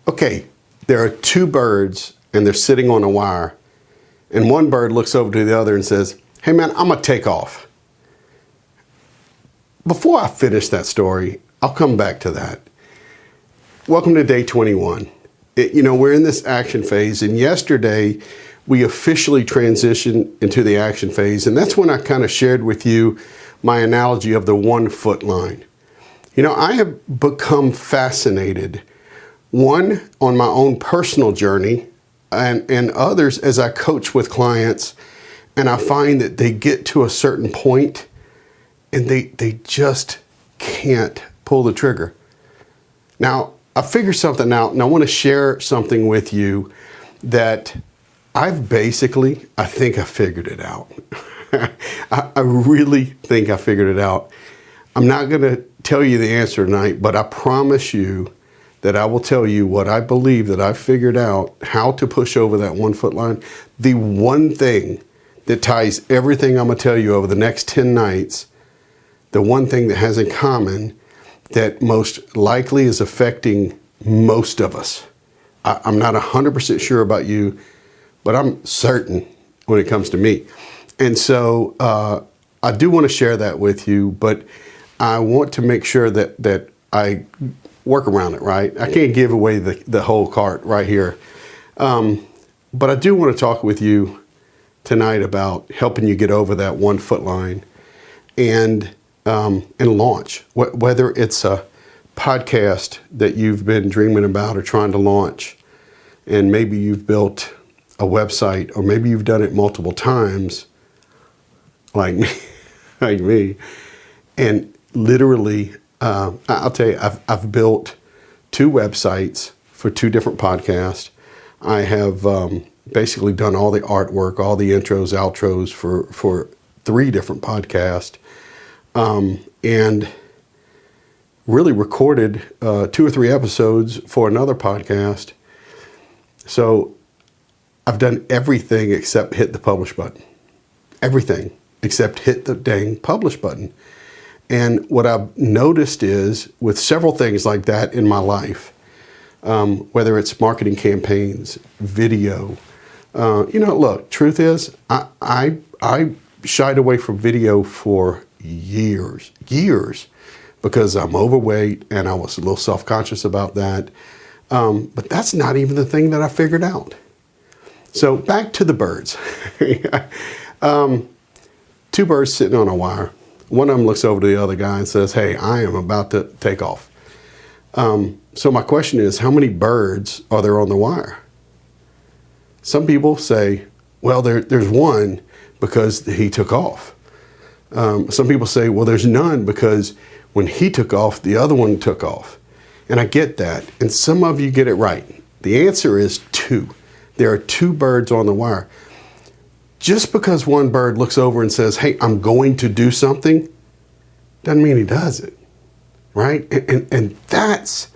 Okay, there are two birds and they're sitting on a wire, and one bird looks over to the other and says, "Hey man, I'm gonna take off." Before I finish that story, I'll come back to that. Welcome to day 21. We're in this action phase, and yesterday we officially transitioned into the action phase, and that's when I kind of shared with you my analogy of the 1 foot line. I have become fascinated, one, on my own personal journey, and others as I coach with clients, and I find that they get to a certain point and they just can't pull the trigger. Now, I figured something out, and I want to share something with you that I think I figured it out. I really think I figured it out. I'm not going to tell you the answer tonight, but I promise you that I will tell you what I believe that I figured out how to push over that 1 foot line. The one thing that ties everything I'm going to tell you over the next 10 nights, the one thing that has in common that most likely is affecting most of us. I'm not 100% sure about you, but I'm certain when it comes to me. And so I do want to share that with you, but I want to make sure that I work around it, right? I can't give away the whole cart right here. But I do want to talk with you tonight about helping you get over that 1 foot line and launch. Whether it's a podcast that you've been dreaming about or trying to launch, and maybe you've built a website, or maybe you've done it multiple times, like me, and literally, I'll tell you, I've built 2 websites for 2 different podcasts. I have basically done all the artwork, all the intros, outros for 3 different podcasts, and really recorded 2 or 3 episodes for another podcast. So I've done everything except hit the publish button. Everything except hit the dang publish button. And what I've noticed is with several things like that in my life, whether it's marketing campaigns, video, look, truth is I shied away from video for years, because I'm overweight and I was a little self-conscious about that. But that's not even the thing that I figured out. So back to the birds. 2 birds sitting on a wire. One of them looks over to the other guy and says, "Hey, I am about to take off." So my question is, how many birds are there on the wire? Some people say, well, there's one because he took off. Some people say, well, there's none because when he took off, the other one took off. And I get that. And some of you get it right. The answer is 2. There are 2 birds on the wire. Just because one bird looks over and says, "Hey, I'm going to do something," doesn't mean he does it, right? And that's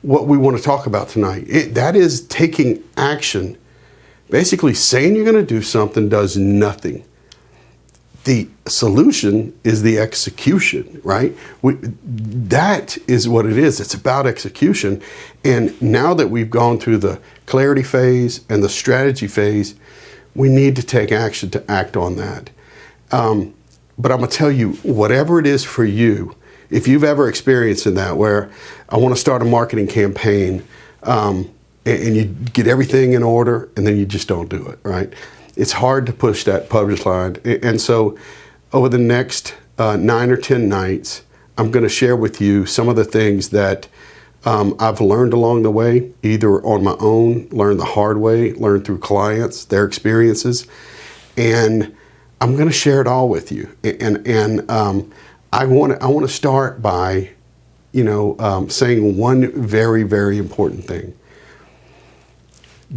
what we want to talk about tonight. That is taking action. Basically, saying you're going to do something does nothing. The solution is the execution, right? That is what it is. It's about execution. And now that we've gone through the clarity phase and the strategy phase, we need to take action to act on that. But I'm going to tell you, whatever it is for you, if you've ever experienced in that, where I want to start a marketing campaign, and you get everything in order and then you just don't do it, right? It's hard to push that publish line. And so over the next 9 or 10 nights, I'm going to share with you some of the things that I've learned along the way, either on my own, learned the hard way, learned through clients, their experiences, and I'm going to share it all with you. And I want to start by, saying one very, very important thing.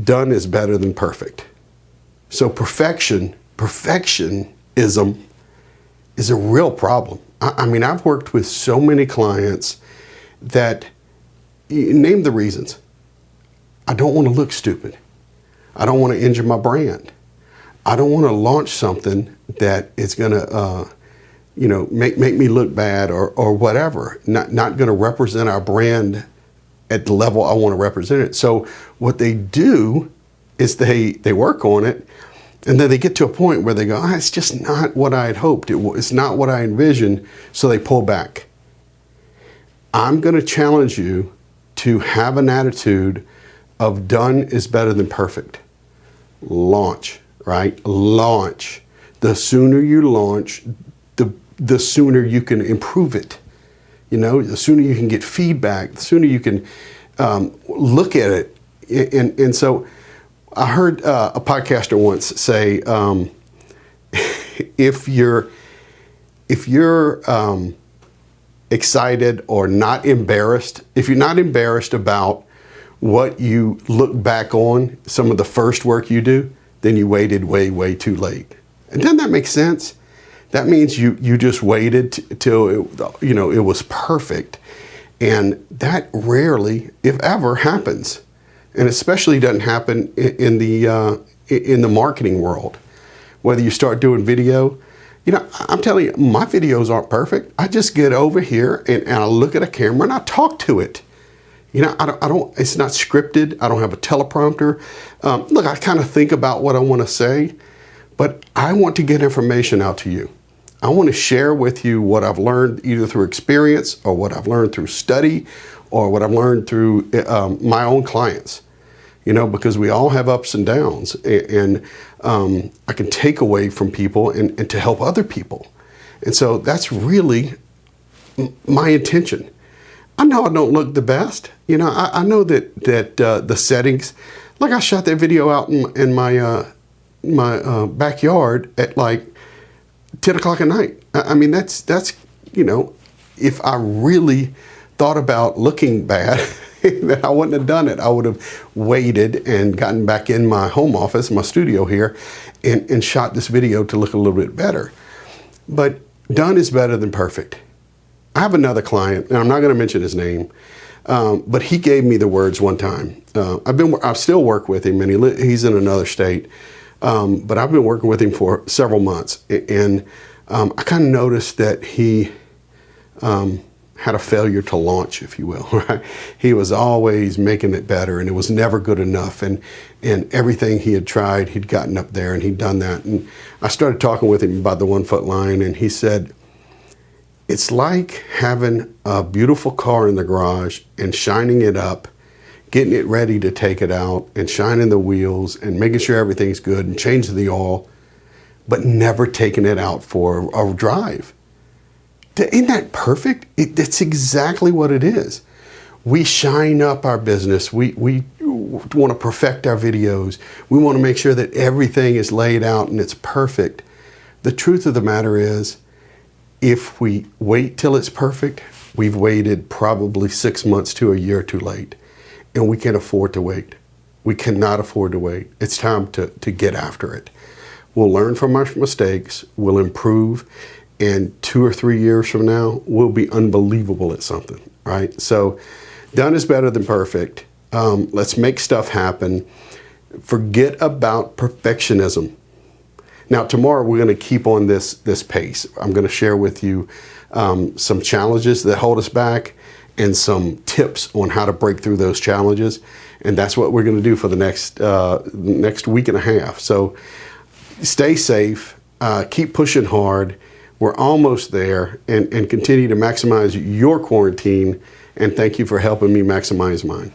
Done is better than perfect. So perfectionism is a real problem. I mean, I've worked with so many clients that, name the reasons. I don't want to look stupid. I don't want to injure my brand. I don't want to launch something that is going to, make me look bad or whatever. Not going to represent our brand at the level I want to represent it. So what they do is they work on it, and then they get to a point where they go, it's just not what I had hoped. It's not what I envisioned, so they pull back. I'm going to challenge you to have an attitude of done is better than perfect. Launch, right? Launch. The sooner you launch, the sooner you can improve it. You know, the sooner you can get feedback, the sooner you can look at it. And so I heard a podcaster once say, if you're excited or not embarrassed, if you're not embarrassed about what you look back on, some of the first work you do, then you waited way, way too late. And doesn't that make sense? That means you just waited till it was perfect. And that rarely, if ever, happens. And especially doesn't happen in the marketing world. Whether you start doing video, I'm telling you, my videos aren't perfect. I just get over here and I look at a camera and I talk to it. I don't. It's not scripted. I don't have a teleprompter. Look, I kind of think about what I want to say, but I want to get information out to you. I want to share with you what I've learned either through experience or what I've learned through study or what I've learned through my own clients. Because we all have ups and downs, and I can take away from people and to help other people. And so that's really my intention. I know I don't look the best. I know that the settings, like I shot that video out in my backyard at like 10 o'clock at night. I mean, that's if I really thought about looking bad, then I wouldn't have done it. I would have waited and gotten back in my home office, my studio here, and shot this video to look a little bit better. But done is better than perfect. I have another client, and I'm not going to mention his name, but he gave me the words one time. I still work with him, and he's in another state, but I've been working with him for several months, and I kind of noticed that he had a failure to launch, if you will. Right? He was always making it better, and it was never good enough. And everything he had tried, he'd gotten up there, and he'd done that. And I started talking with him about the 1 foot line, and he said, it's like having a beautiful car in the garage and shining it up, getting it ready to take it out, and shining the wheels and making sure everything's good and changing the oil, but never taking it out for a drive. Isn't that perfect? That's exactly what it is. We shine up our business. We want to perfect our videos. We want to make sure that everything is laid out and it's perfect. The truth of the matter is, if we wait till it's perfect, we've waited probably 6 months to a year too late. And we can't afford to wait. We cannot afford to wait. It's time to get after it. We'll learn from our mistakes. We'll improve. And 2 or 3 years from now, we'll be unbelievable at something, right? So done is better than perfect. Let's make stuff happen. Forget about perfectionism. Now, tomorrow we're going to keep on this pace. I'm going to share with you some challenges that hold us back and some tips on how to break through those challenges. And that's what we're going to do for the next week and a half. So stay safe, keep pushing hard. We're almost there, and continue to maximize your quarantine. And thank you for helping me maximize mine.